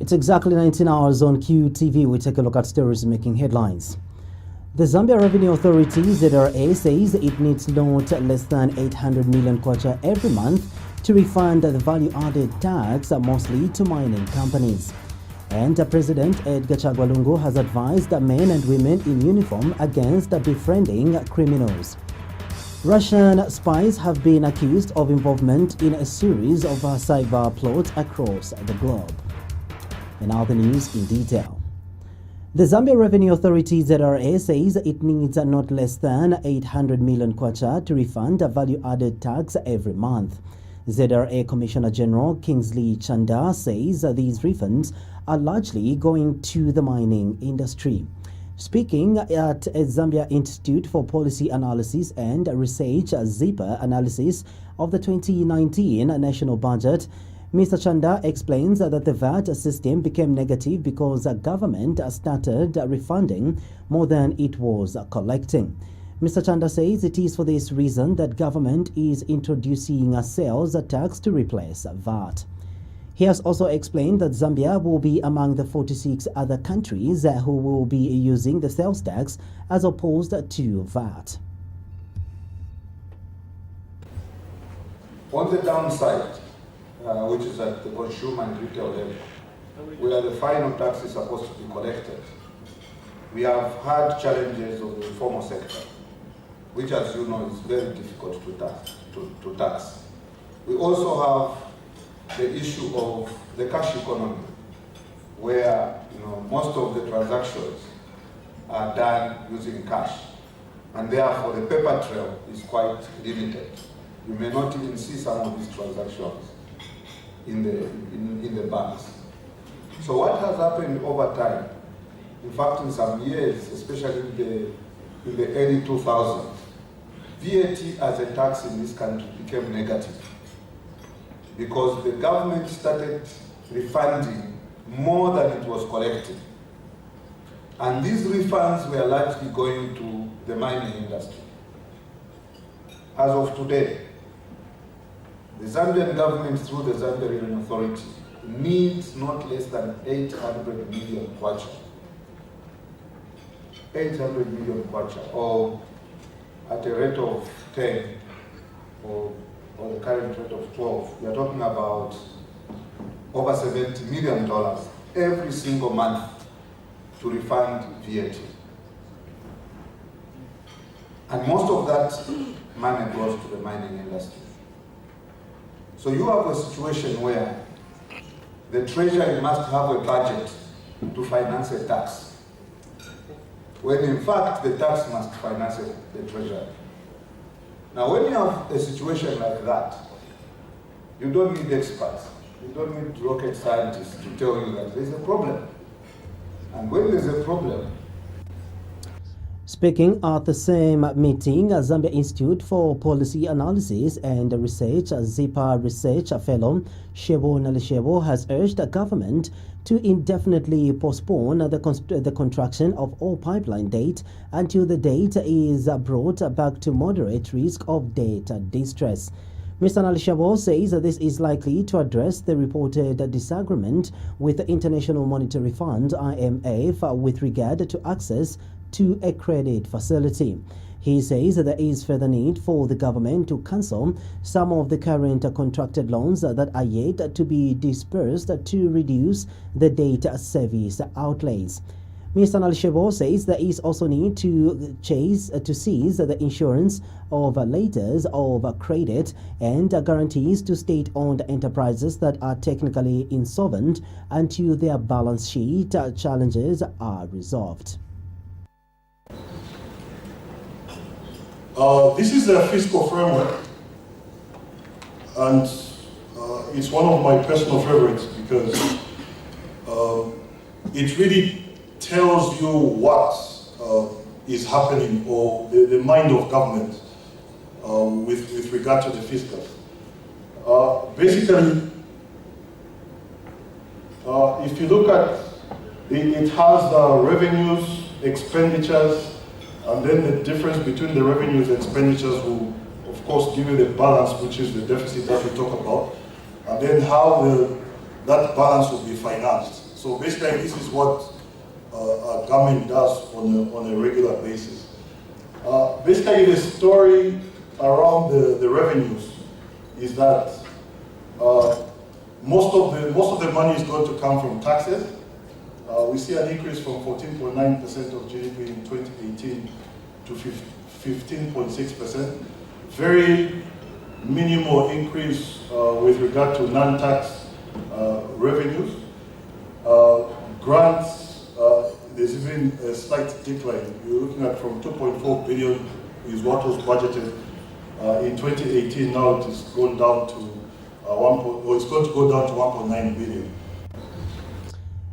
It's exactly 19 hours on QTV. We take a look at stories making headlines. The Zambia Revenue Authority, ZRA, says it needs not less than 800 million kwacha every month to refund the value-added tax, mostly to mining companies. And President Edgar Chagwa Lungu has advised men and women in uniform against befriending criminals. Russian spies have been accused of involvement in a series of cyber plots across the globe. And now the news in detail. The Zambia Revenue Authority, ZRA, says it needs not less than 800 million kwacha to refund a value-added tax every month. ZRA Commissioner General Kingsley Chanda says these refunds are largely going to the mining industry. Speaking at Zambia Institute for Policy Analysis and Research, ZIPA analysis of the 2019 national budget, Mr. Chanda explains that the VAT system became negative because the government started refunding more than it was collecting. Mr. Chanda says it is for this reason that government is introducing a sales tax to replace VAT. He has also explained that Zambia will be among the 46 other countries who will be using the sales tax as opposed to VAT. On the downside, which is at the consumer and retail level, where the final tax is supposed to be collected, we have had challenges of the informal sector, which, as you know, is very difficult to tax. We also have the issue of the cash economy, where most of the transactions are done using cash, and therefore the paper trail is quite limited. You may not even see some of these transactions in the banks. So what has happened over time, in fact in some years, especially in the early 2000s, VAT as a tax in this country became negative because the government started refunding more than it was collecting. And these refunds were largely going to the mining industry. As of today, the Zambian government, through the Zambia Revenue Authority, needs not less than 800 million kwacha. 800 million kwacha, or at a rate of 10, or the current rate of 12. We are talking about over $70 million every single month to refund VAT. And most of that money goes to the mining industry. So you have a situation where the Treasury must have a budget to finance a tax, when in fact the tax must finance the Treasury. Now when you have a situation like that, you don't need experts, you don't need rocket scientists to tell you that there's a problem. And when there's a problem, Speaking at the same meeting, Zambia Institute for Policy Analysis and Research, ZIPA Research Fellow Shebo Nalishebo has urged the government to indefinitely postpone the construction of all pipeline date until the date is brought back to moderate risk of data distress. Mr. Nalishebo says that this is likely to address the reported disagreement with the International Monetary Fund, IMF, with regard to access to a credit facility. He says that there is further need for the government to cancel some of the current contracted loans that are yet to be dispersed to reduce the data service outlays. Mr. Nalishebo says there is also need to seize the insurance of letters of credit and guarantees to state-owned enterprises that are technically insolvent until their balance sheet challenges are resolved. This is a fiscal framework, and it's one of my personal favorites because it really tells you what is happening, or the mind of government with regard to the fiscal. Basically, if you look at it, it has the revenues, expenditures, and then the difference between the revenues and expenditures will, of course, give you the balance, which is the deficit that we talk about, and then how that balance will be financed. So basically, this is what our government does on a regular basis. Basically, the story around the revenues is that most of the money is going to come from taxes. We see an increase from 14.9% of GDP in 2018 to 15.6%. Very minimal increase with regard to non-tax revenues. Grants, there's even a slight decline. You're looking at from 2.4 billion is what was budgeted in 2018. Now it is gone down to it's going to go down to 1.9 billion.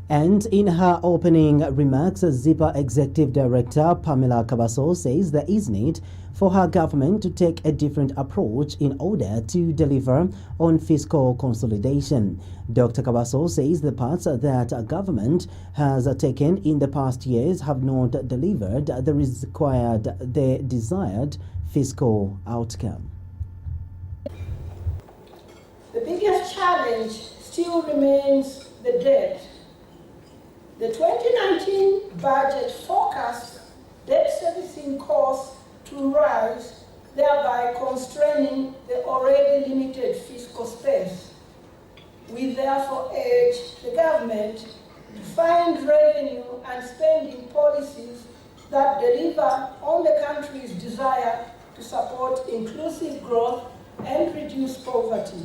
And in her opening remarks, ZIPA Executive Director Pamela Kabaso says there is need for her government to take a different approach in order to deliver on fiscal consolidation. Dr. Kabaso says the paths that government has taken in the past years have not delivered the desired fiscal outcome. The biggest challenge still remains the debt. The 2019 budget forecast debt servicing costs to rise, thereby constraining the already limited fiscal space. We therefore urge the government to find revenue and spending policies that deliver on the country's desire to support inclusive growth and reduce poverty.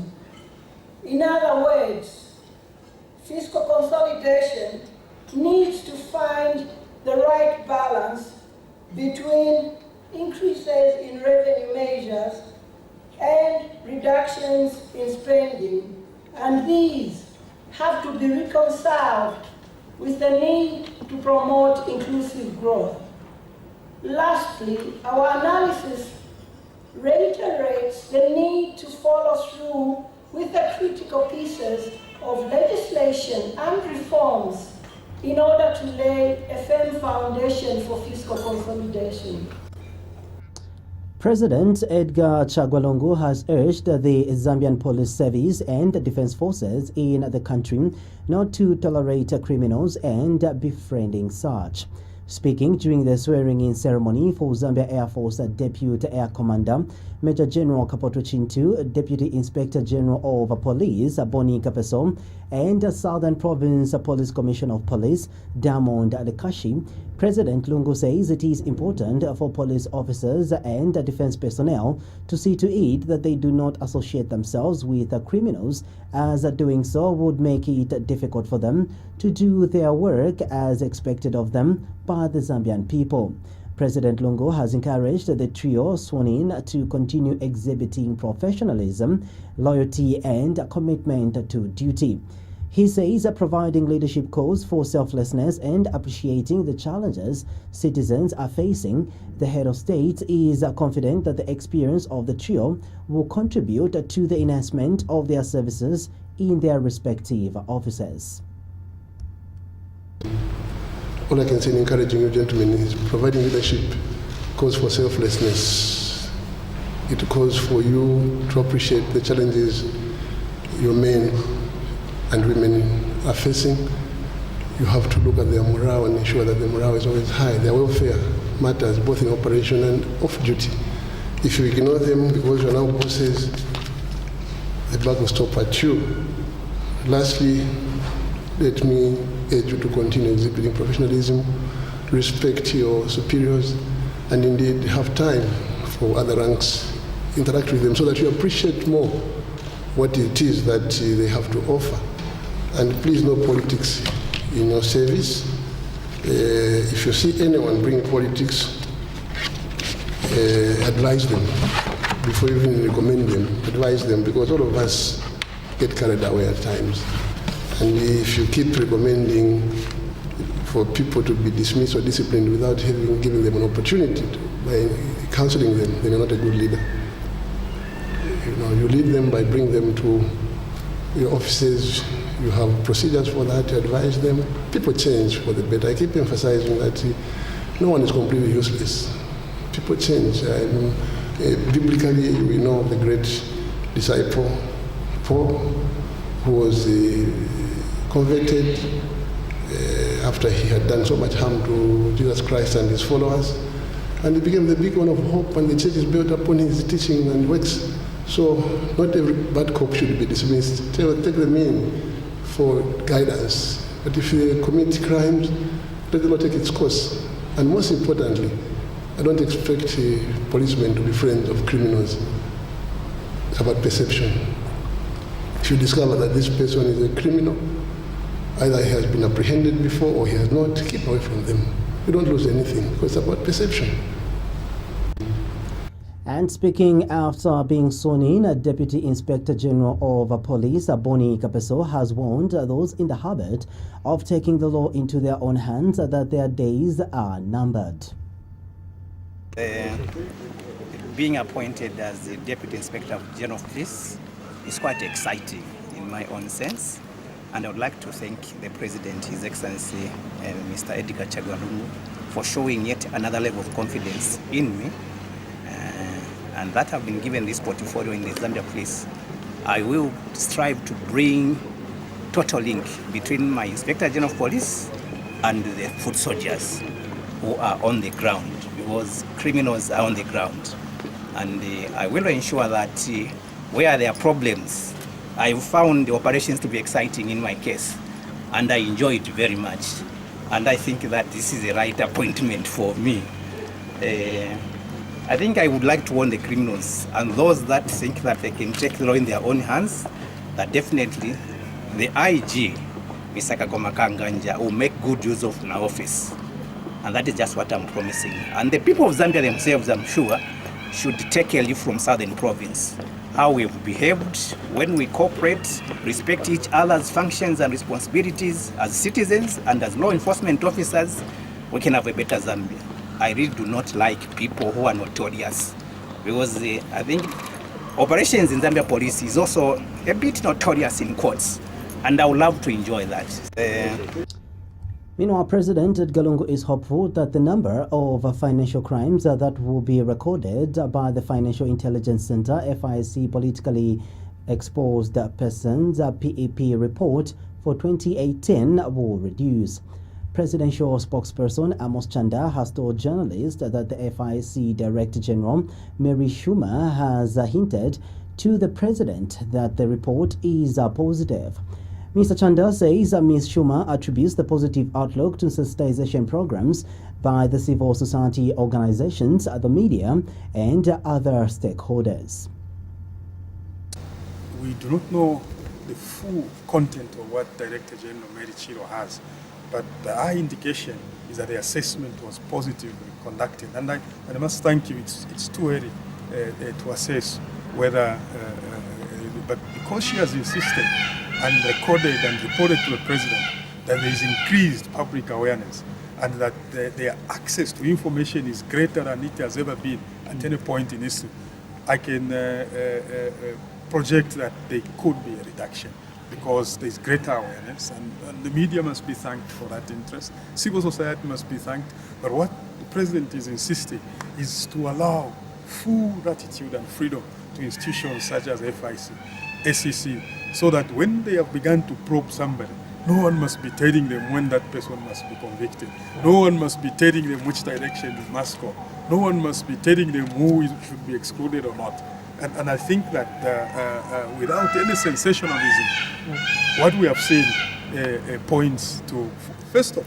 In other words, fiscal consolidation needs to find the right balance between increases in revenue measures and reductions in spending, and these have to be reconciled with the need to promote inclusive growth. Lastly, our analysis reiterates the need to follow through with the critical pieces of legislation and reforms in order to lay a firm foundation for fiscal consolidation. President Edgar Chagwa Lungu has urged the Zambian Police Service and the Defense Forces in the country not to tolerate criminals and befriending such. Speaking during the swearing-in ceremony for Zambia Air Force Deputy Air Commander Major General Kapoto Chintu, Deputy Inspector General of Police Boni Kapeso, and Southern Province Police Commissioner of Police Diamond Adekashi, President Lungu says it is important for police officers and defense personnel to see to it that they do not associate themselves with criminals, as doing so would make it difficult for them to do their work as expected of them by the Zambian people. President Lungu has encouraged the trio sworn in to continue exhibiting professionalism, loyalty, and commitment to duty. He says providing leadership calls for selflessness and appreciating the challenges citizens are facing. The head of state is confident that the experience of the trio will contribute to the enhancement of their services in their respective offices. All I can say in encouraging you gentlemen is providing leadership calls for selflessness. It calls for you to appreciate the challenges your men and women are facing. You have to look at their morale and ensure that the morale is always high. Their welfare matters both in operation and off duty. If you ignore them because you are now bosses, the buck will stop at you. Lastly, let me urge you to continue exhibiting professionalism, respect your superiors, and indeed have time for other ranks, interact with them so that you appreciate more what it is that they have to offer. And please, no politics in your service. If you see anyone bring politics, advise them before you even recommend them. Advise them, because all of us get carried away at times. And if you keep recommending for people to be dismissed or disciplined without giving them an opportunity by counseling them, then you're not a good leader. You lead them by bringing them to your offices. You have procedures for that to advise them. People change for the better. I keep emphasizing that no one is completely useless. People change. Biblically, we know the great disciple Paul, who was converted after he had done so much harm to Jesus Christ and his followers. And he became the beacon of hope, and the church is built upon his teaching and works. So not every bad cop should be dismissed. Take them in for guidance. But if they commit crimes, let the law take its course. And most importantly, I don't expect policemen to be friends of criminals. It's about perception. If you discover that this person is a criminal, either he has been apprehended before or he has not, keep away from them. You don't lose anything because it's about perception. And speaking after being sworn in, Deputy Inspector General of Police Bonnie Kapeso has warned those in the habit of taking the law into their own hands that their days are numbered. Being appointed as the Deputy Inspector General of Police is quite exciting in my own sense. And I would like to thank the President, His Excellency, Mr. Edgar Chagwa Lungu, for showing yet another level of confidence in me. And that I've been given this portfolio in the Zambia Police. I will strive to bring total link between my Inspector General of Police and the foot soldiers who are on the ground, because criminals are on the ground. And I will ensure that where there are problems, I found the operations to be exciting in my case, and I enjoy it very much. And I think that this is the right appointment for me. I think I would like to warn the criminals and those that think that they can take the law in their own hands, that definitely the IG, Mr. Kagoma Kanganja, will make good use of my office. And that is just what I'm promising. And the people of Zambia themselves, I'm sure, should take a leaf from Southern Province. How we've behaved when we cooperate, respect each other's functions and responsibilities as citizens and as law enforcement officers, we can have a better Zambia. I really do not like people who are notorious, because I think operations in Zambia Police is also a bit notorious in courts, and I would love to enjoy that. Meanwhile, President Edgar Lungu is hopeful that the number of financial crimes that will be recorded by the Financial Intelligence Center, FIC, politically exposed persons, PEP report for 2018 will reduce. Presidential spokesperson Amos Chanda has told journalists that the FIC Director General Mary Schumer has hinted to the President that the report is positive. Mr. Chanda says Ms. Schumer attributes the positive outlook to sensitization programs by the civil society organizations, the media, and other stakeholders. We do not know the full content of what Director General Mary Chiro has, but our indication is that the assessment was positively conducted. And I must thank you, it's too early to assess whether, but because she has insisted and recorded and reported to the President that there is increased public awareness and that their access to information is greater than it has ever been at any point in history, I can project that there could be a reduction because there is greater awareness, and the media must be thanked for that interest. Civil society must be thanked. But what the President is insisting is to allow full latitude and freedom to institutions such as FIC, SEC, so that when they have begun to probe somebody, no one must be telling them when that person must be convicted. No one must be telling them which direction they must go. No one must be telling them who should be excluded or not. And I think that without any sensationalism, what we have seen points to, first of all,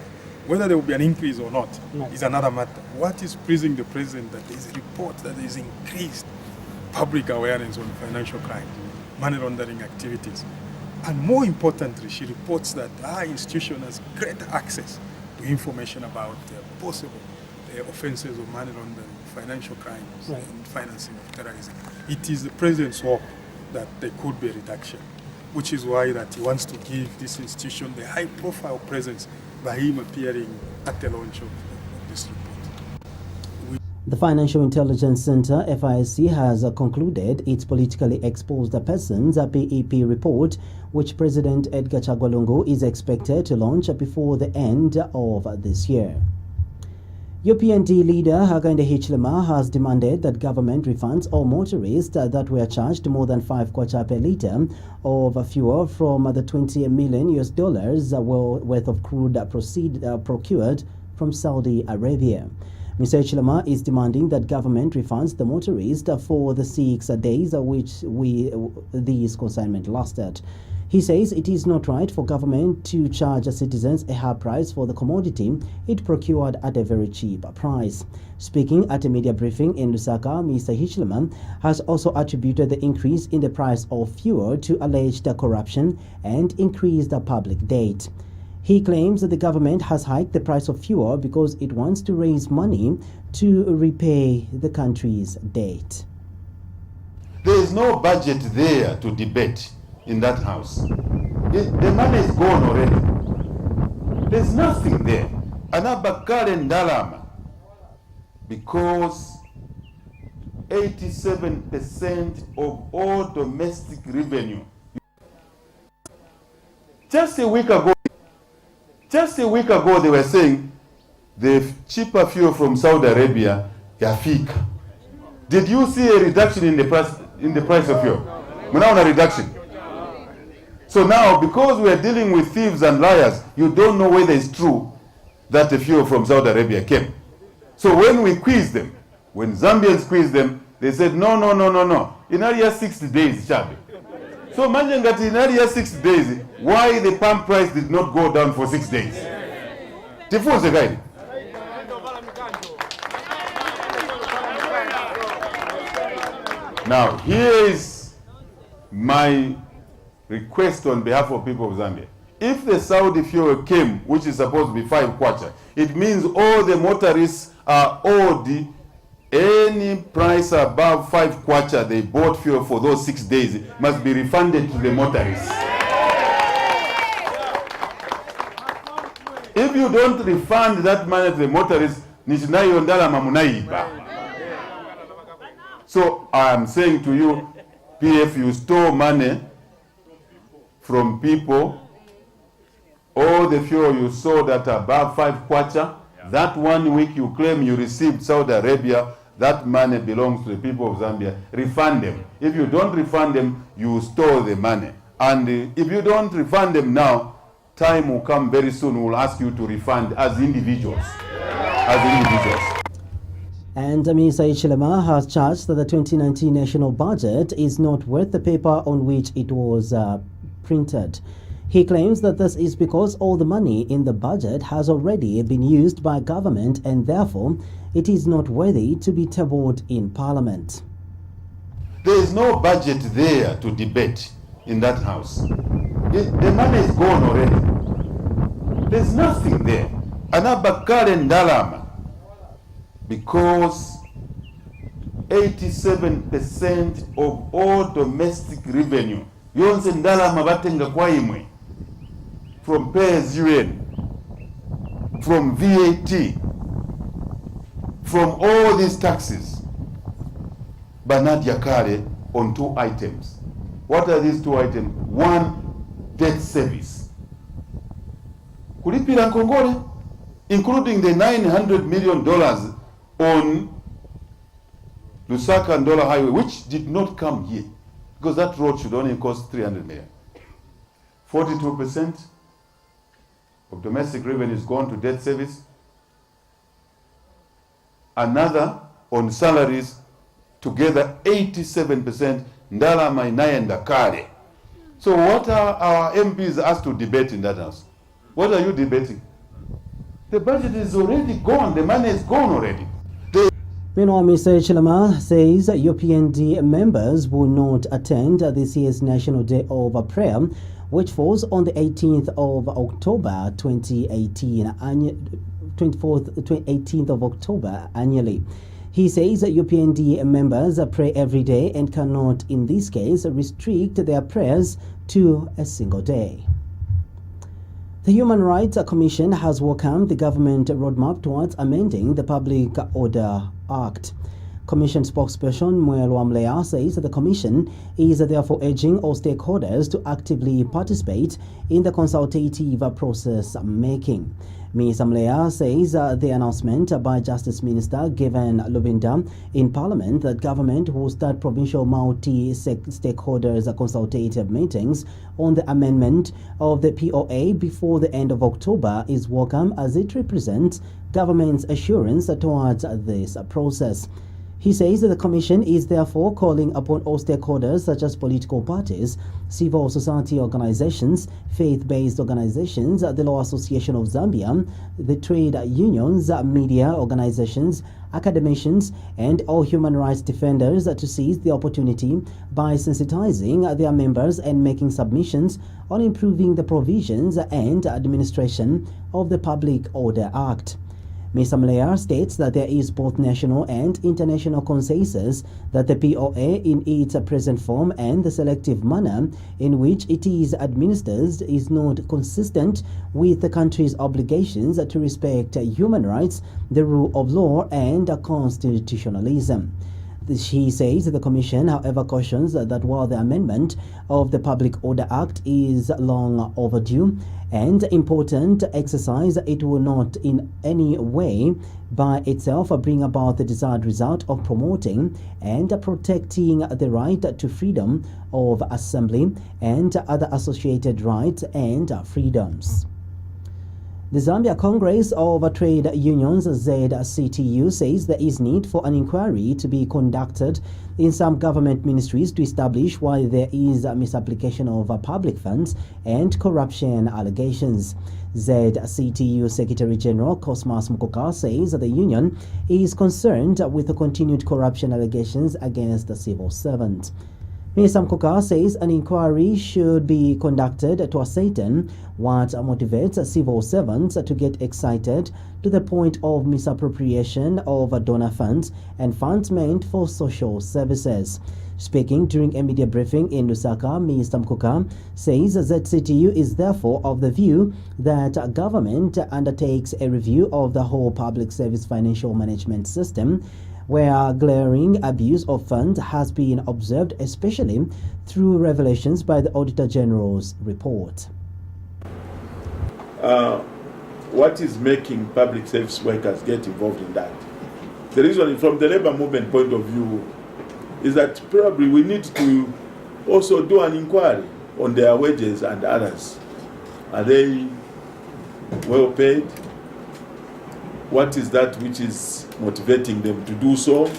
whether there will be an increase or not is another matter. What is pleasing the President that there is a report that there is increased public awareness on financial crime, money laundering activities. And more importantly, she reports that our institution has greater access to information about possible offenses of money laundering, financial crimes, and financing of terrorism. It is the President's hope that there could be a reduction, which is why that he wants to give this institution the high-profile presence by him appearing at the launch of this report. The Financial Intelligence Center, FIC, has concluded its politically exposed persons PEP report, which President Edgar Chagwa Lungu is expected to launch before the end of this year. UPND leader Hakainde Hichilema has demanded that government refunds all motorists that were charged more than 5 kwacha per litre of fuel from the $20 million worth of crude procured from Saudi Arabia. Mr. Hichilema is demanding that government refunds the motorists for the 6 days which this consignment lasted. He says it is not right for government to charge citizens a high price for the commodity it procured at a very cheap price. Speaking at a media briefing in Lusaka, Mr. Hichilema has also attributed the increase in the price of fuel to alleged corruption and increased public debt. He claims that the government has hiked the price of fuel because it wants to raise money to repay the country's debt. There is no budget there to debate in that house. The money is gone already. There's nothing there. Anabakare Ndalama, because 87% of all domestic revenue. Just a week ago they were saying the cheaper fuel from Saudi Arabia, yafika. Did you see a reduction in the price of fuel? Munaona reduction. So now, because we are dealing with thieves and liars, you don't know whether it's true that the fuel from Saudi Arabia came. So when we quiz them, when Zambians quiz them, they said, no. In area 60 days, Chabi. So imagine that in area 60 days, why the palm price did not go down for 6 days? Tifunze guide. Now, here is my request on behalf of people of Zambia. If the Saudi fuel came, which is supposed to be 5 kwacha, it means all the motorists are owed any price above 5 kwacha they bought fuel for those 6 days must be refunded to the motorists. If you don't refund that money to the motorists, nishinayo ndalama munaiba. So I am saying to you, PF, you store money from people, all the fuel you sold at above 5 kwacha, that 1 week you claim you received Saudi Arabia, that money belongs to the people of Zambia. Refund them. If you don't refund them, you store the money. And if you don't refund them now, time will come very soon, we'll ask you to refund as individuals. And Mr. Hichilema has charged that the 2019 national budget is not worth the paper on which it was printed. He claims that this is because all the money in the budget has already been used by government and therefore it is not worthy to be tabled in Parliament. There is no budget there to debate in that house. The money is gone already. There's nothing there. Anabakare Ndalama, because 87% of all domestic revenue yonse ndalama batenga kwa imwe, from pay-as-you-earn, from VAT, from all these taxes, Banadia Kare on 2 items. What are these 2 items? 1, debt service. Kulipira Nkongole, including the $900 million on Lusaka and Ndola Highway, which did not come here, because that road should only cost 300 million. 42% of domestic revenue is gone to debt service. Another on salaries, together 87%, ndalama inaenda kare. So what are our MPs asked to debate in that house? What are you debating? The budget is already gone, the money is gone already. Meanwhile, Mr. Hichilema says UPND members will not attend this year's National Day of Prayer, which falls on the 18th of October 2018, 18th of October annually. He says that UPND members pray every day and cannot, in this case, restrict their prayers to a single day. The Human Rights Commission has welcomed the government roadmap towards amending the Public Order Act. Commission spokesperson Muelo Amlea says that the Commission is therefore urging all stakeholders to actively participate in the consultative process making. Ms. Amlea says the announcement by Justice Minister Given Lubinda in Parliament that government will start provincial multi-stakeholders consultative meetings on the amendment of the POA before the end of October is welcome, as it represents government's assurance towards this process. He says that the Commission is therefore calling upon all stakeholders such as political parties, civil society organizations, faith-based organizations, the Law Association of Zambia, the trade unions, media organizations, academicians, and all human rights defenders to seize the opportunity by sensitizing their members and making submissions on improving the provisions and administration of the Public Order Act. Ms. Amlea states that there is both national and international consensus that the POA in its present form and the selective manner in which it is administered is not consistent with the country's obligations to respect human rights, the rule of law, and constitutionalism. She says the Commission, however, cautions that while the amendment of the Public Order Act is long overdue and important exercise, it will not in any way by itself bring about the desired result of promoting and protecting the right to freedom of assembly and other associated rights and freedoms. The Zambia Congress of Trade Unions, ZCTU, says there is need for an inquiry to be conducted in some government ministries to establish why there is a misapplication of public funds and corruption allegations. ZCTU Secretary General Cosmas Mukoka says the union is concerned with the continued corruption allegations against the civil servants. Ms. Mukoka says an inquiry should be conducted to ascertain what motivates civil servants to get excited to the point of misappropriation of donor funds and funds meant for social services. Speaking during a media briefing in Lusaka, Ms. Mukoka says ZCTU is therefore of the view that government undertakes a review of the whole public service financial management system, where glaring abuse of funds has been observed, especially through revelations by the Auditor General's report. What is making public service workers get involved in that? The reason from the labor movement point of view is that probably we need to also do an inquiry on their wages and others. Are they well paid? What is that which is motivating them to do so?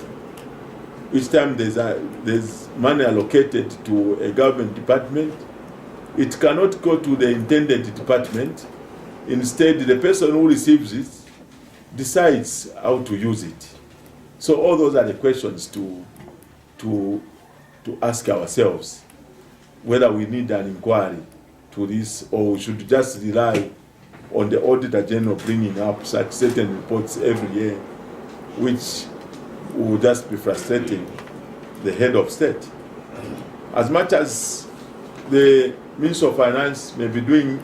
Each time there's money allocated to a government department, it cannot go to the intended department. Instead, the person who receives it decides how to use it. So all those are the questions to ask ourselves, whether we need an inquiry to this or we should just rely on the Auditor General bringing up such certain reports every year, which will just be frustrating the head of state. As much as the Minister of Finance may be doing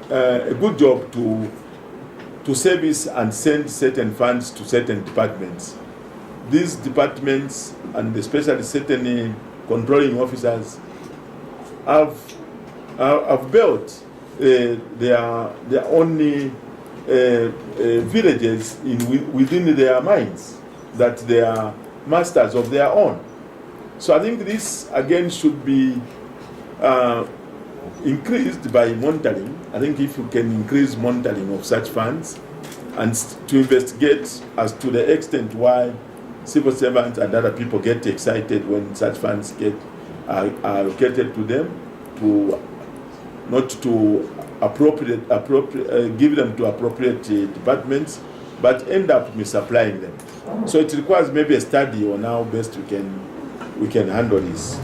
a good job to service and send certain funds to certain departments, these departments, and especially certain controlling officers, have built their only villages within their minds, that they are masters of their own. So I think this again should be increased by monitoring. I think if you can increase monitoring of such funds and to investigate as to the extent why civil servants and other people get excited when such funds are allocated to them, not to give them to appropriate departments, but end up misapplying them. So it requires maybe a study on how best we can handle this.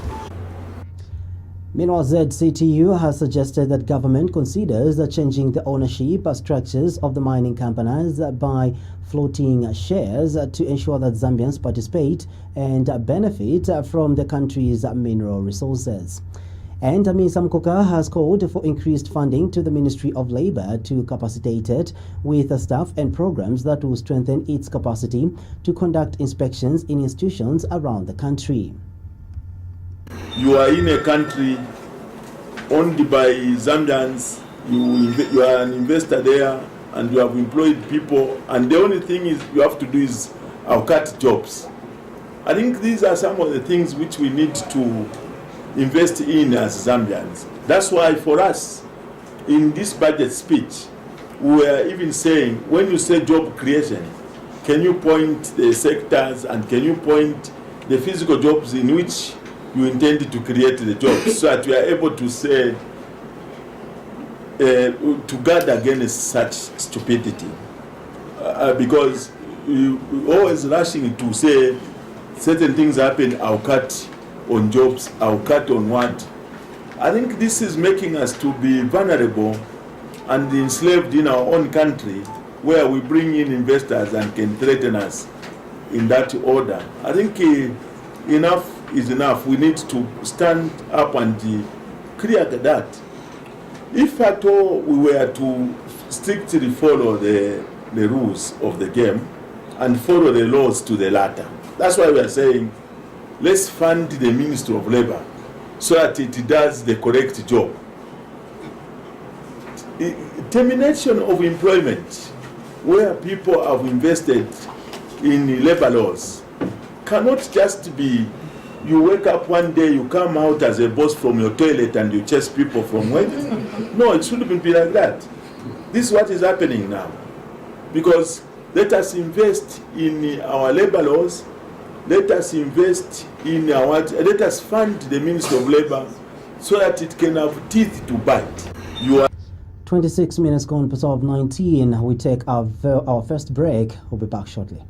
Meanwhile, ZCTU has suggested that government considers changing the ownership structures of the mining companies by floating shares to ensure that Zambians participate and benefit from the country's mineral resources. And Ms. Mukoka has called for increased funding to the Ministry of Labour to capacitate it with staff and programs that will strengthen its capacity to conduct inspections in institutions around the country. You are in a country owned by Zambians, you are an investor there, and you have employed people, and the only thing is you have to do is cut jobs. I think these are some of the things which we need to invest in as Zambians. That's why for us, in this budget speech, we are even saying, when you say job creation, can you point the sectors and can you point the physical jobs in which you intend to create the jobs, so that we are able to say, to guard against such stupidity. Because we always rushing to say certain things happen, I'll cut on jobs, I'll cut on what. I think this is making us to be vulnerable and enslaved in our own country, where we bring in investors and can threaten us in that order. I think enough is enough. We need to stand up and clear that. If at all we were to strictly follow the rules of the game and follow the laws to the letter, that's why we are saying, let's fund the Ministry of Labour so that it does the correct job. Termination of employment, where people have invested in labor laws, cannot just be you wake up one day, you come out as a boss from your toilet and you chase people from work. No, it shouldn't be like that. This is what is happening now. Because let us invest in our labor laws, let us invest in let us fund the Ministry of Labour so that it can have teeth to bite. 26 minutes gone past 19. We take our first break. We'll be back shortly.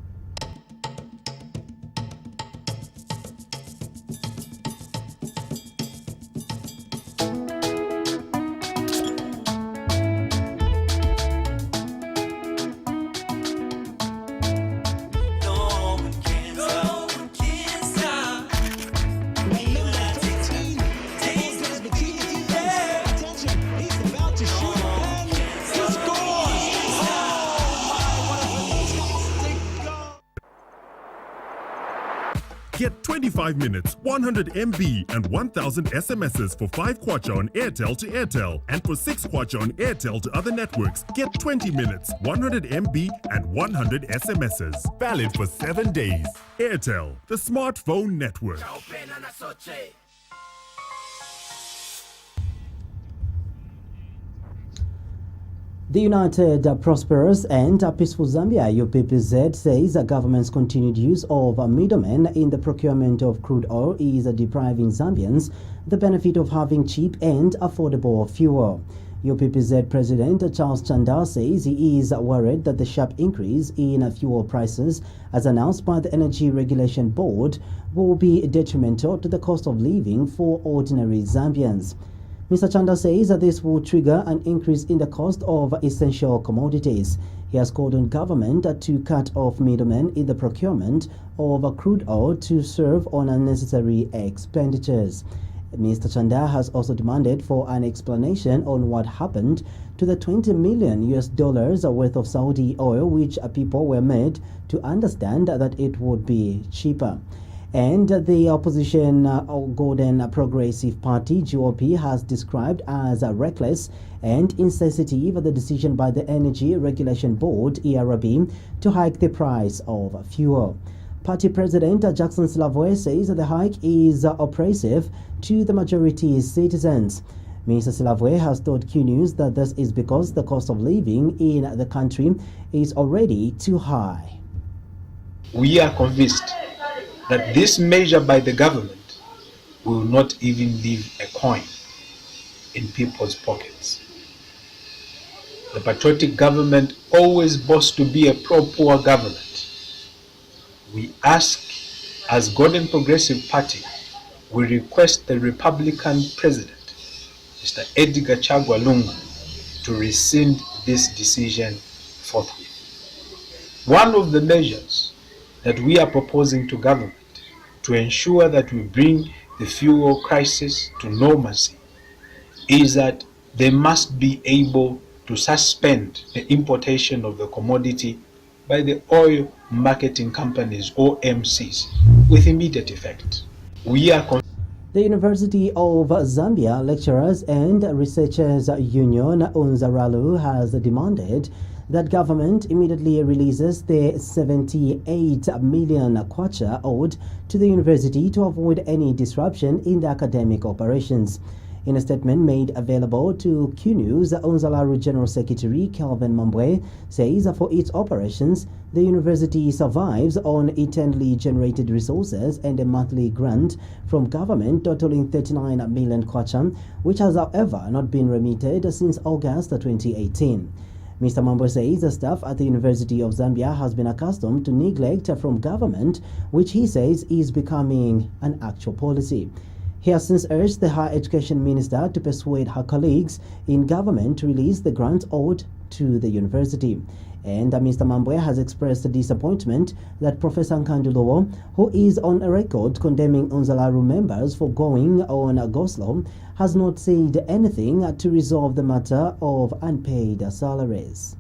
Get 25 minutes, 100 MB and 1000 SMSs for 5 kwacha on Airtel to Airtel, and for 6 kwacha on Airtel to other networks. Get 20 minutes, 100 MB and 100 SMSs. Valid for 7 days. Airtel, the smartphone network. The United, Prosperous and Peaceful Zambia, UPPZ, says the government's continued use of middlemen in the procurement of crude oil is depriving Zambians the benefit of having cheap and affordable fuel. UPPZ President Charles Chanda says he is worried that the sharp increase in fuel prices, as announced by the Energy Regulation Board, will be detrimental to the cost of living for ordinary Zambians. Mr. Chanda says that this will trigger an increase in the cost of essential commodities. He has called on government to cut off middlemen in the procurement of crude oil to serve on unnecessary expenditures. Mr. Chanda has also demanded for an explanation on what happened to the $20 million worth of Saudi oil, which people were made to understand that it would be cheaper. And the opposition Golden Progressive Party, GOP, has described as reckless and insensitive the decision by the Energy Regulation Board, ERB, to hike the price of fuel. Party President Jackson Slavoe says the hike is oppressive to the majority citizens. Mr. Slavoe has told Q News that this is because the cost of living in the country is already too high. We are convinced that this measure by the government will not even leave a coin in people's pockets. The patriotic government always boasts to be a pro-poor government. We ask, as Golden Progressive Party, we request the Republican President, Mr. Edgar Chagwa Lungu, to rescind this decision forthwith. One of the measures that we are proposing to government to ensure that we bring the fuel crisis to normalcy is that they must be able to suspend the importation of the commodity by the oil marketing companies, OMCs, with immediate effect. The University of Zambia Lecturers and Researchers Union, UNZARALU, has demanded that government immediately releases the 78 million kwacha owed to the university to avoid any disruption in the academic operations. In a statement made available to Q News, Unzalaru General Secretary Kelvin Mambwe says for its operations, the university survives on internally generated resources and a monthly grant from government totaling 39 million kwacha, which has however not been remitted since August 2018. Mr. Mambwe says the staff at the University of Zambia has been accustomed to neglect from government, which he says is becoming an actual policy. He has since urged the Higher Education Minister to persuade her colleagues in government to release the grant owed to the university. And Mr. Mambwe has expressed disappointment that Professor Nkandulowo, who is on a record condemning Unzalaru members for going on go-slow, has not said anything to resolve the matter of unpaid salaries.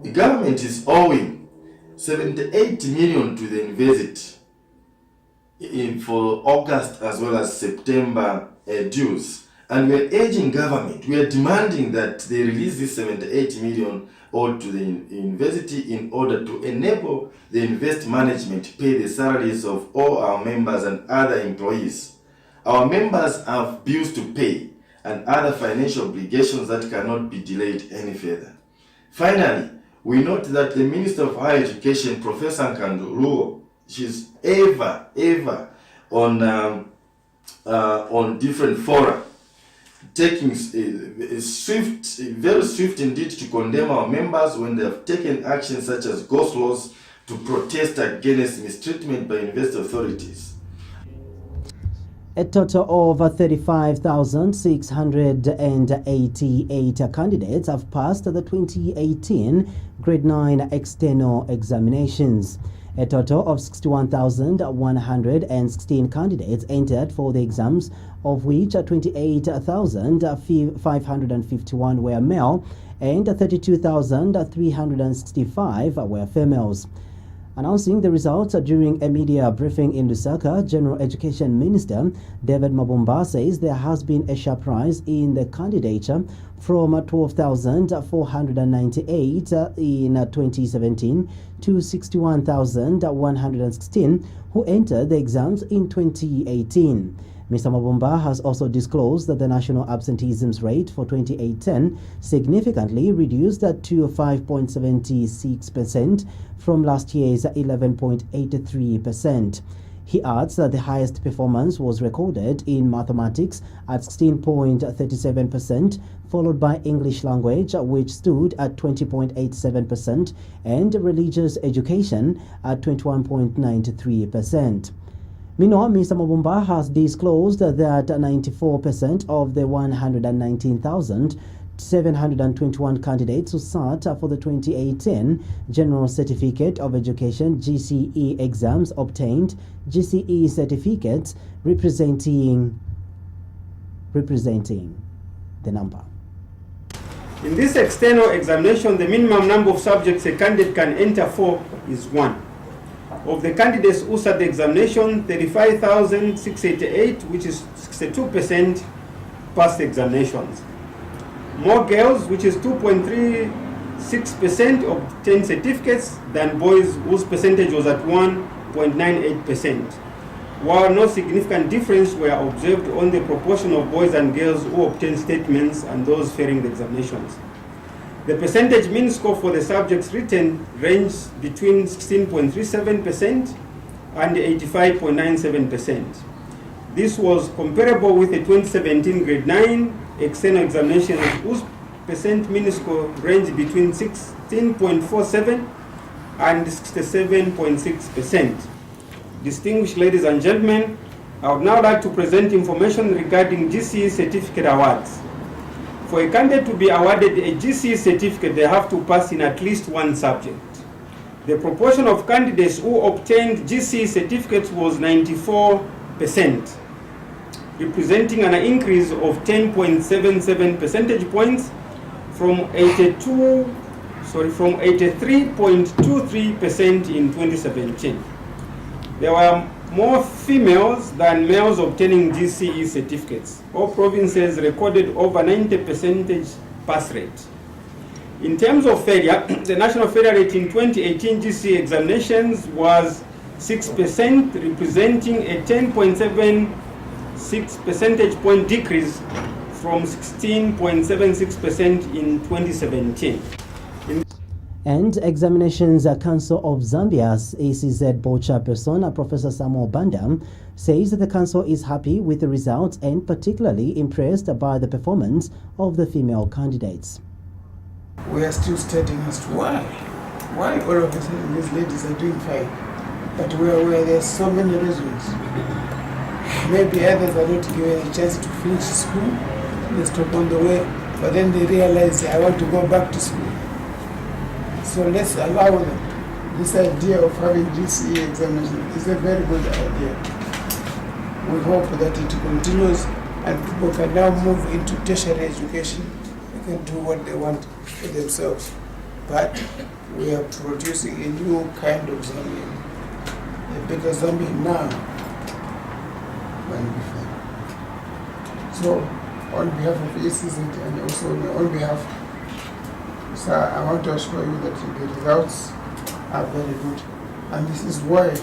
The government is owing 78 million to the university for August as well as September dues, and we are urging government, we are demanding that they release this 78 million owed to the university in order to enable the university management to pay the salaries of all our members and other employees. Our members have bills to pay and other financial obligations that cannot be delayed any further. Finally, we note that the Minister of Higher Education, Professor Nkandulowo, she's ever on different fora, taking very swift indeed to condemn our members when they have taken actions such as go-slows to protest against mistreatment by university authorities. A total of 35,688 candidates have passed the 2018 Grade 9 external examinations. A total of 61,116 candidates entered for the exams, of which 28,551 were male and 32,365 were females. Announcing the results during a media briefing in Lusaka, General Education Minister David Mabumba says there has been a sharp rise in the candidature from 12,498 in 2017 to 61,116 who entered the exams in 2018. Mr. Mabumba has also disclosed that the national absenteeism rate for 2018 significantly reduced to 5.76% from last year's 11.83%. He adds that the highest performance was recorded in mathematics at 16.37%, followed by English language, which stood at 20.87%, and religious education at 21.93%. Meanwhile, Mr. Mabumba has disclosed that 94% of the 119,721 candidates who sat for the 2018 General Certificate of Education GCE exams obtained GCE certificates representing the number. In this external examination, the minimum number of subjects a candidate can enter for is 1. Of the candidates who sat the examination, 35,688, which is 62%, passed the examinations. More girls, which is 2.36%, obtained certificates than boys, whose percentage was at 1.98%, while no significant difference were observed on the proportion of boys and girls who obtained statements and those failing the examinations. The percentage mean score for the subjects written ranged between 16.37% and 85.97%. This was comparable with the 2017 Grade 9 external examination, whose percent mean score ranged between 16.47% and 67.6%. Distinguished ladies and gentlemen, I would now like to present information regarding GCE certificate awards. For a candidate to be awarded a GCE certificate, they have to pass in at least one subject. The proportion of candidates who obtained GCE certificates was 94%, representing an increase of 10.77 percentage points from 83.23% in 2017. There were more females than males obtaining GCE certificates. All provinces recorded over 90% pass rate. In terms of failure, the national failure rate in 2018 GCE examinations was 6%, representing a 10.76 percentage point decrease from 16.76% in 2017. And Examinations Council of Zambia's ACZ board chairperson, Professor Samuel Banda, says that the council is happy with the results and particularly impressed by the performance of the female candidates. We are still studying as to why all of a sudden these ladies are doing fine. But we are aware there's so many reasons. Maybe others are not given a chance to finish school, they stop on the way, but then they realize I want to go back to school. So let's allow them. This idea of having GCE examination is a very good idea. We hope that it continues and people can now move into tertiary education. They can do what they want for themselves. But we are producing a new kind of Zambian, a better Zambian now than before. So on behalf of ACZ and also on behalf, so I want to assure you that the results are very good. And this is why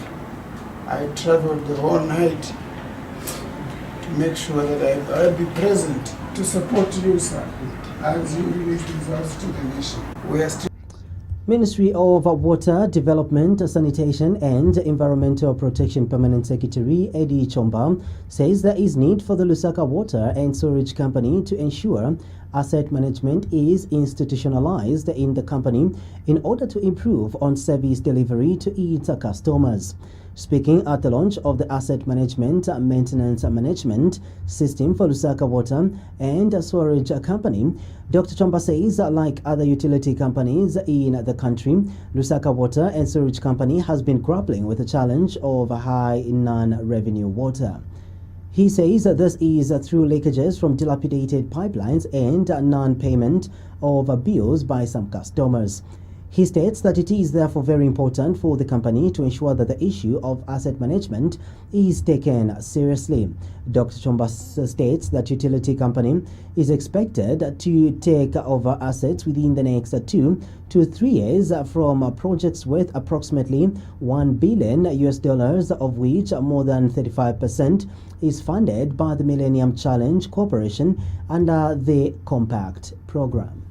I traveled the whole night to make sure that I'll be present to support you, sir, as you release the results to the nation. We are still Ministry of Water Development, Sanitation and Environmental Protection Permanent Secretary Eddie Chomba says there is need for the Lusaka Water and Storage Company to ensure asset management is institutionalized in the company in order to improve on service delivery to its customers. Speaking at the launch of the Asset Management Maintenance Management System for Lusaka Water and Storage Company, Dr. Chomba says, like other utility companies in the country, Lusaka Water and Storage Company has been grappling with the challenge of high non-revenue water. He says this is through leakages from dilapidated pipelines and non-payment of bills by some customers. He states that it is therefore very important for the company to ensure that the issue of asset management is taken seriously. Dr. Chomba states that utility company is expected to take over assets within the next 2 to 3 years from projects worth approximately $1 billion, of which more than 35% is funded by the Millennium Challenge Corporation under the Compact program.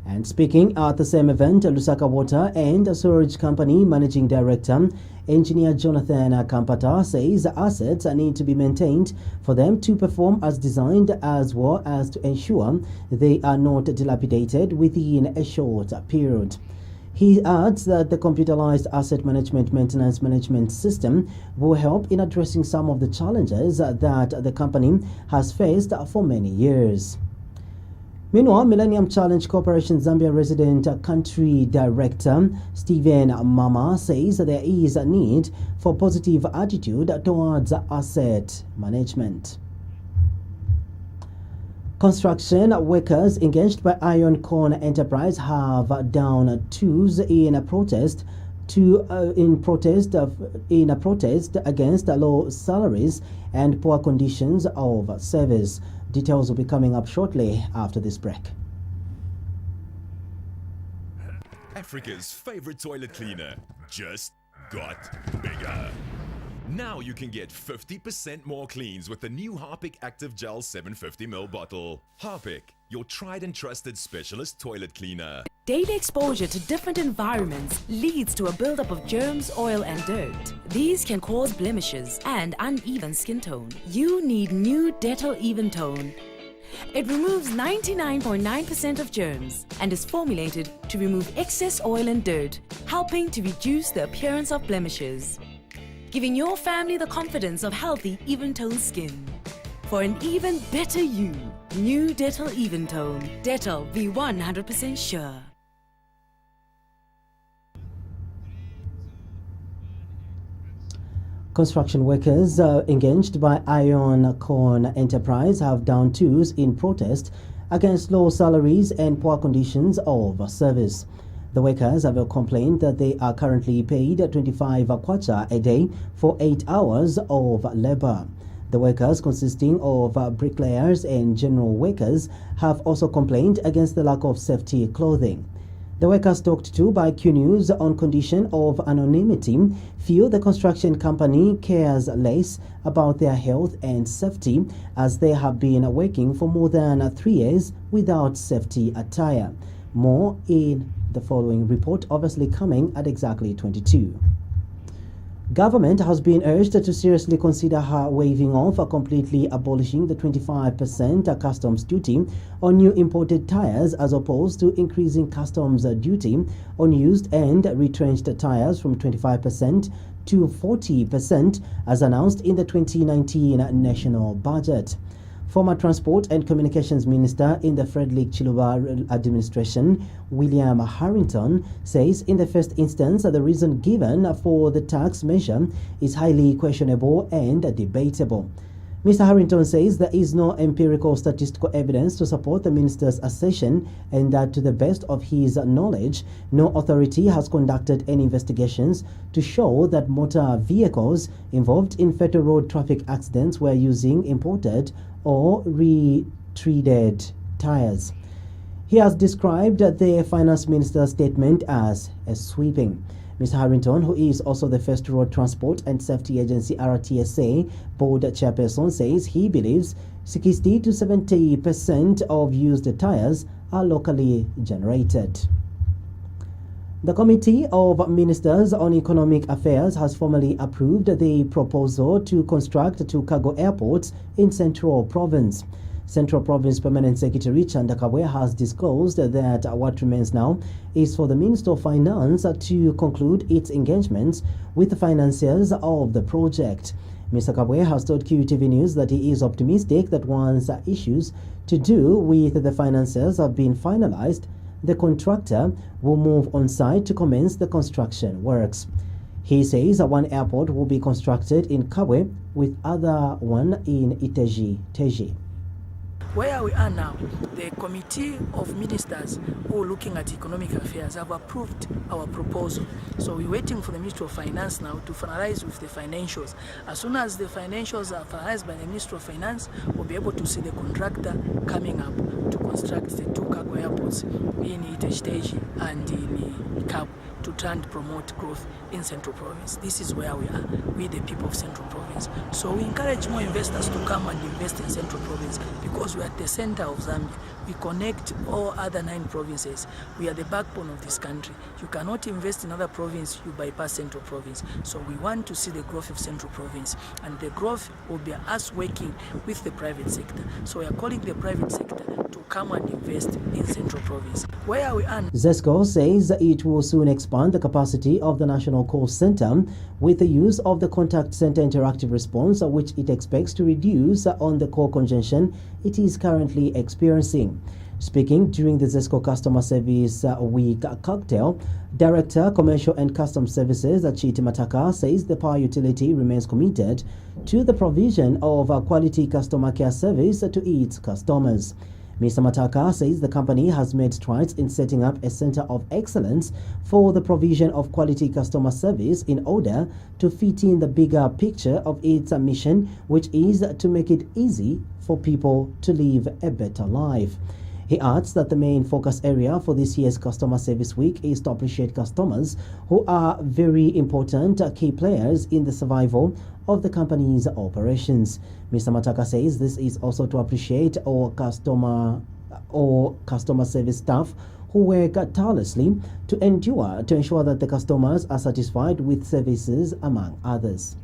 And speaking at the same event, Lusaka Water and Storage Company Managing Director, Engineer Jonathan Kampata says assets need to be maintained for them to perform as designed, as well as to ensure they are not dilapidated within a short period. He adds that the computerized asset management maintenance management system will help in addressing some of the challenges that the company has faced for many years. Meanwhile, Millennium Challenge Corporation Zambia Resident Country Director Stephen Mama says there is a need for positive attitude towards asset management. Construction workers engaged by Iron Corn Enterprise have down tools in protest against low salaries and poor conditions of service. Details will be coming up shortly after this break. Africa's favorite toilet cleaner just got bigger. Now you can get 50% more cleans with the new Harpic Active Gel 750ml bottle. Harpic, your tried and trusted specialist toilet cleaner. Daily exposure to different environments leads to a buildup of germs, oil and dirt. These can cause blemishes and uneven skin tone. You need new Dettol Even Tone. It removes 99.9% of germs and is formulated to remove excess oil and dirt, helping to reduce the appearance of blemishes, giving your family the confidence of healthy, even-toned skin. For an even better you, new Dettol Even Tone. Dettol, be 100% sure. Construction workers engaged by Iron Corn Enterprise have downed tools in protest against low salaries and poor conditions of service. The workers have complained that they are currently paid 25 kwacha a day for 8 hours of labor. The workers, consisting of bricklayers and general workers, have also complained against the lack of safety clothing. The workers talked to by Q News on condition of anonymity feel the construction company cares less about their health and safety, as they have been working for more than 3 years without safety attire. More in the following report, obviously coming at exactly 22. Government has been urged to seriously consider waiving off or completely abolishing the 25% customs duty on new imported tires, as opposed to increasing customs duty on used and retrenched tires from 25% to 40%, as announced in the 2019 national budget. Former Transport and Communications Minister in the Frederick Chiluba administration, William Harrington, says in the first instance the reason given for the tax measure is highly questionable and debatable. Mr. Harrington says there is no empirical statistical evidence to support the minister's assertion, and that to the best of his knowledge, no authority has conducted any investigations to show that motor vehicles involved in fatal road traffic accidents were using imported or retreated tires. He has described the finance minister's statement as a sweeping. Mr. Harrington, who is also the First Road Transport and Safety Agency RTSA board chairperson, says he believes 60 to 70% of used tires are locally generated. The Committee of Ministers on Economic Affairs has formally approved the proposal to construct 2 cargo airports in Central Province. Central Province Permanent Secretary Chanda Kabwe has disclosed that what remains now is for the Minister of Finance to conclude its engagements with the financiers of the project. Mr. Kabwe has told QTV News that he is optimistic that once issues to do with the financiers have been finalized, the contractor will move on site to commence the construction works. He says one airport will be constructed in Kabwe with other one in Iteji. Where we are now, the Committee of Ministers who are looking at economic affairs have approved our proposal. So we're waiting for the Ministry of Finance now to finalize with the financials. As soon as the financials are finalized by the Ministry of Finance, we'll be able to see the contractor coming up to construct the 2 cargo airports in Iteji and in Kabwe to try and promote growth in Central Province. This is where we are, we the people of Central Province. So we encourage more investors to come and invest in Central Province, because we are at the center of Zambia. We connect all other 9 provinces. We are the backbone of this country. You cannot invest in other province, you bypass Central Province. So we want to see the growth of Central Province, and the growth will be us working with the private sector. So we are calling the private sector to come and invest in Central Province. Where we are. ZESCO says it will soon expand the capacity of the National Call Center with the use of the Contact Center Interactive Response, which it expects to reduce on the call congestion it is currently experiencing. Speaking during the ZESCO Customer Service Week cocktail, Director, Commercial and Customs Services Chiti Mataka says the power utility remains committed to the provision of quality customer care service to its customers. Mr. Mataka says the company has made strides in setting up a center of excellence for the provision of quality customer service in order to fit in the bigger picture of its mission, which is to make it easy for people to live a better life. He adds that the main focus area for this year's Customer Service Week is to appreciate customers, who are very important key players in the survival of the company's operations. Mr. Mataka says this is also to appreciate all customer service staff who work tirelessly to ensure that the customers are satisfied with services, among others.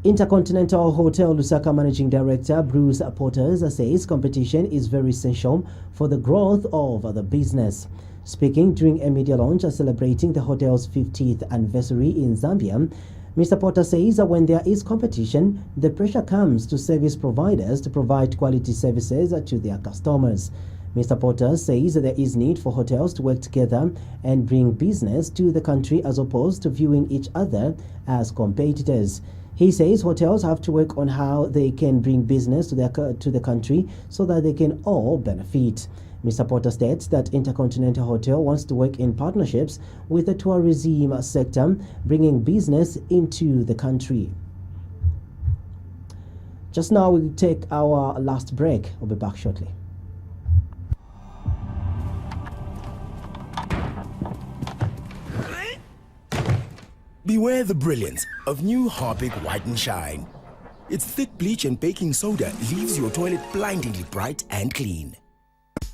Intercontinental Hotel Lusaka Managing Director Bruce Porters says competition is very essential for the growth of the business. Speaking during a media launch celebrating the hotel's 50th anniversary in Zambia, Mr. Porter says that when there is competition, the pressure comes to service providers to provide quality services to their customers. Mr. Porter says that there is need for hotels to work together and bring business to the country as opposed to viewing each other as competitors. He says hotels have to work on how they can bring business to the country so that they can all benefit. Mr. Porter states that Intercontinental Hotel wants to work in partnerships with the tourism sector, bringing business into the country. Just now, we'll take our last break. We'll be back shortly. Beware the brilliance of new Harpic White and Shine. Its thick bleach and baking soda leaves your toilet blindingly bright and clean.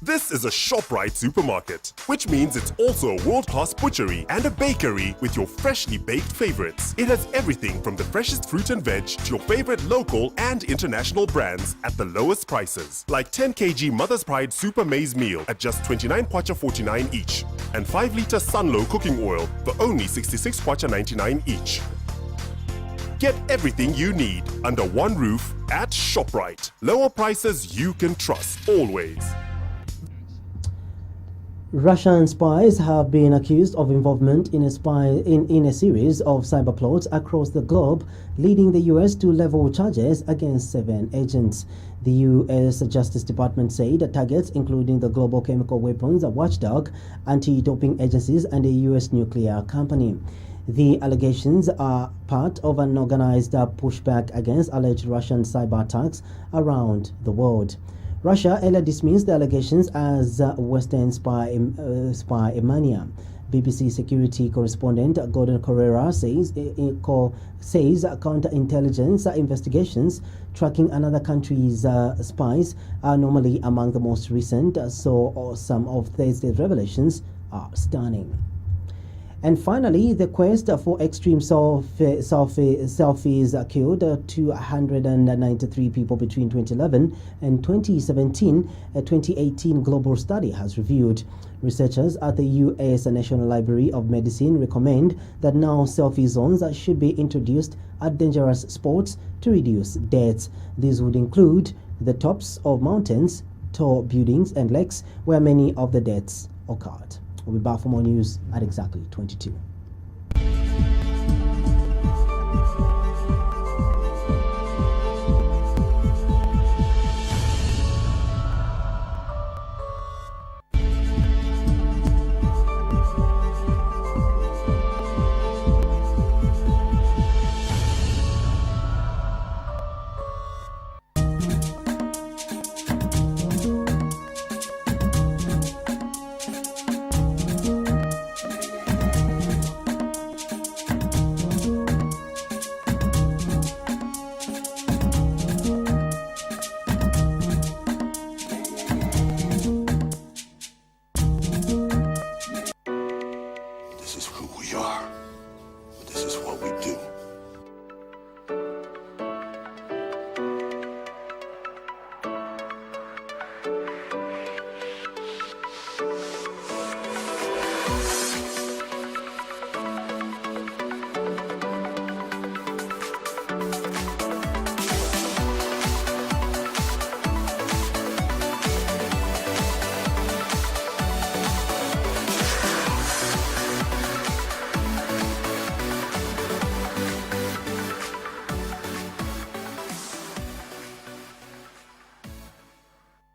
This is a ShopRite supermarket, which means it's also a world-class butchery and a bakery with your freshly baked favorites. It has everything from the freshest fruit and veg to your favorite local and international brands at the lowest prices. Like 10 kg Mother's Pride Super Maize Meal at just 29 kwacha 49 each, and 5-litre Sunlow cooking oil for only 66 kwacha 99 each. Get everything you need under one roof at ShopRite. Lower prices you can trust, always. Russian spies have been accused of involvement in a series of cyber plots across the globe, leading the U.S. to level charges against 7 agents. The U.S. Justice Department said targets including the Global Chemical Weapons Watchdog, anti-doping agencies, and a U.S. nuclear company. The allegations are part of an organized pushback against alleged Russian cyber attacks around the world. Russia earlier dismissed the allegations as Western spy mania. BBC security correspondent Gordon Correra says counterintelligence investigations tracking another country's spies are normally among the most recent, so some of Thursday's revelations are stunning. And finally, the quest for extreme selfies killed 293 people between 2011 and 2017, a 2018 global study has revealed. Researchers at the U.S. National Library of Medicine recommend that now selfie zones should be introduced at dangerous spots to reduce deaths. These would include the tops of mountains, tall buildings, and lakes where many of the deaths occurred. We'll be back for more news at exactly 22.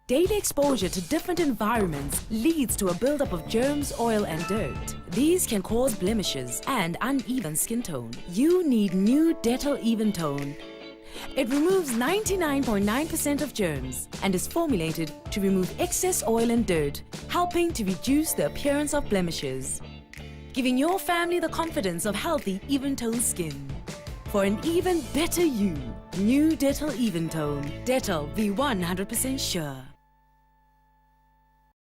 Daily exposure to different environments leads to a buildup of germs, oil, and dirt. These can cause blemishes and uneven skin tone. You need new Dettol Even Tone. It removes 99.9% of germs and is formulated to remove excess oil and dirt, helping to reduce the appearance of blemishes, giving your family the confidence of healthy, even-toned skin. For an even better you, new Dettol Even Tone. Dettol, be 100% sure.